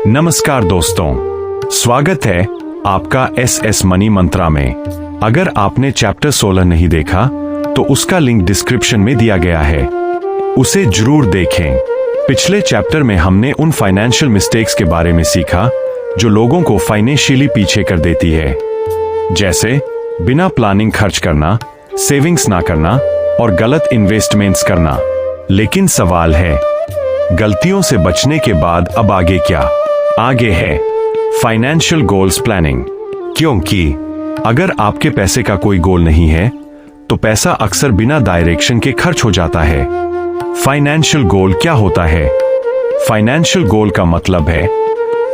नमस्कार दोस्तों, स्वागत है आपका एस मनी मंत्रा में। अगर आपने चैप्टर 16 नहीं देखा तो उसका लिंक डिस्क्रिप्शन में दिया गया है, उसे जरूर देखें। पिछले चैप्टर में हमने उन फाइनेंशियल मिस्टेक्स के बारे में सीखा जो लोगों को फाइनेंशियली पीछे कर देती है, जैसे बिना प्लानिंग खर्च करना, सेविंग्स ना करना और गलत इन्वेस्टमेंट्स करना। लेकिन सवाल है, गलतियों से बचने के बाद अब आगे क्या? आगे है फाइनेंशियल गोल्स प्लानिंग। क्योंकि अगर आपके पैसे का कोई गोल नहीं है तो पैसा अक्सर बिना डायरेक्शन के खर्च हो जाता है। फाइनेंशियल गोल क्या होता है? फाइनेंशियल गोल का मतलब है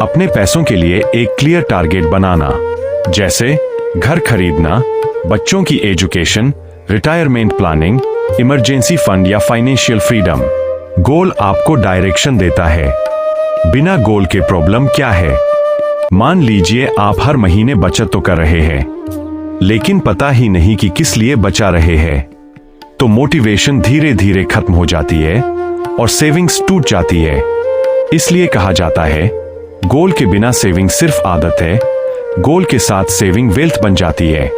अपने पैसों के लिए एक क्लियर टारगेट बनाना, जैसे घर खरीदना, बच्चों की education, retirement planning, emergency fund या फाइनेंशियल फ्रीडम। गोल आपको डायरेक्शन देता है। बिना गोल के प्रॉब्लम क्या है? मान लीजिए आप हर महीने बचत तो कर रहे हैं, लेकिन पता ही नहीं कि किस लिए बचा रहे हैं, तो मोटिवेशन धीरे धीरे खत्म हो जाती है और सेविंग्स टूट जाती है। इसलिए कहा जाता है, गोल के बिना सेविंग सिर्फ आदत है, गोल के साथ सेविंग वेल्थ बन जाती है।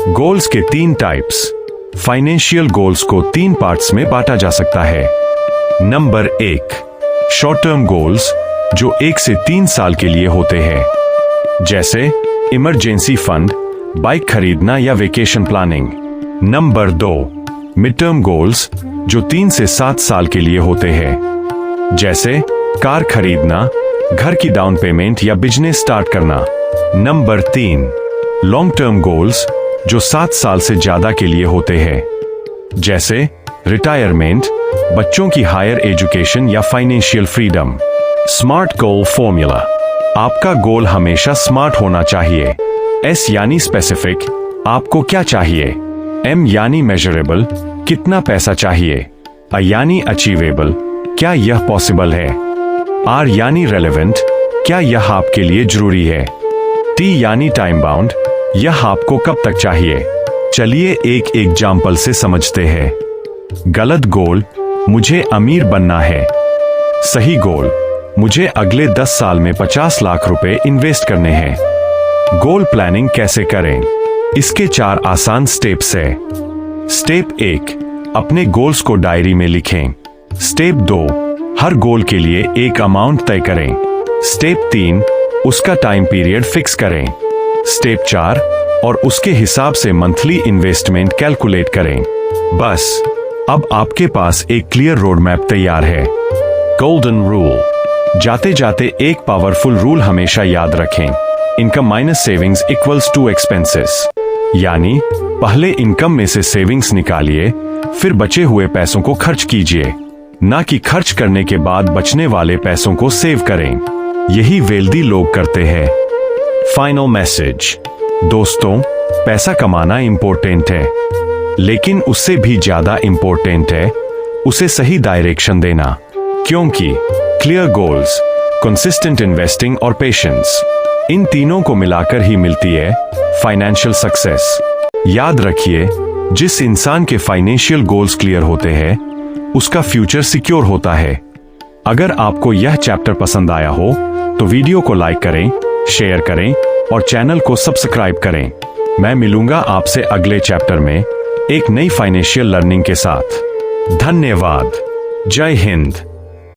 गोल्स के 3 टाइप्स। फाइनेंशियल गोल्स को 3 पार्ट्स में बांटा जा सकता है। नंबर 1, शॉर्ट टर्म गोल्स, जो 1 से 3 साल के लिए होते हैं, जैसे इमरजेंसी फंड, बाइक खरीदना या vacation planning. Number 2, mid term goals, जो 3 से 7 साल के लिए होते हैं, जैसे कार खरीदना, घर की डाउन पेमेंट या बिजनेस स्टार्ट करना। नंबर 3, लॉन्ग टर्म गोल्स, जो 7 साल से ज्यादा के लिए होते हैं, जैसे रिटायरमेंट, बच्चों की हायर एजुकेशन या फाइनेंशियल फ्रीडम। स्मार्ट गोल फॉर्मूला। आपका गोल हमेशा स्मार्ट होना चाहिए। एस यानी स्पेसिफिक, आपको क्या चाहिए? एम यानी मेजरेबल, कितना पैसा चाहिए? अ यानी अचीवेबल, क्या यह पॉसिबल है? आर यानी रेलेवेंट, क्या यह आपके लिए जरूरी है? टी यानी टाइम बाउंड, यह आपको कब तक चाहिए? चलिए एक एग्जाम्पल से समझते हैं। गलत गोल, मुझे अमीर बनना है। सही गोल, मुझे अगले 10 साल में 50 लाख रुपए इन्वेस्ट करने हैं। गोल प्लानिंग कैसे करें? इसके 4 आसान स्टेप्स है। स्टेप 1, अपने गोल्स को डायरी में लिखें। स्टेप 2, हर गोल के लिए एक अमाउंट तय करें। स्टेप 3, उसका टाइम पीरियड फिक्स करें। स्टेप 4, और उसके हिसाब से मंथली इन्वेस्टमेंट कैलकुलेट करें। बस, अब आपके पास एक क्लियर रोड मैप तैयार है। Golden rule. जाते जाते एक पावरफुल रूल हमेशा याद रखें, income minus savings equals to expenses. यानी पहले इनकम में से सेविंग्स निकालिए, फिर बचे हुए पैसों को खर्च कीजिए, ना कि खर्च करने के बाद बचने वाले पैसों को सेव करें। यही वेल्दी लोग करते हैं। Final message. दोस्तों, पैसा कमाना इंपॉर्टेंट है, लेकिन उससे भी ज्यादा इंपॉर्टेंट है उसे सही डायरेक्शन देना। क्योंकि क्लियर गोल्स, कंसिस्टेंट इन्वेस्टिंग और पेशेंस, इन तीनों को मिलाकर ही मिलती है फाइनेंशियल सक्सेस। याद रखिए, जिस इंसान के फाइनेंशियल गोल्स क्लियर होते हैं उसका फ्यूचर सिक्योर होता है। अगर आपको यह चैप्टर पसंद आया हो तो वीडियो को लाइक करें, शेयर करें और चैनल को सब्सक्राइब करें। मैं मिलूंगा आपसे अगले चैप्टर में एक नई फाइनेंशियल लर्निंग के साथ। धन्यवाद। जय हिंद।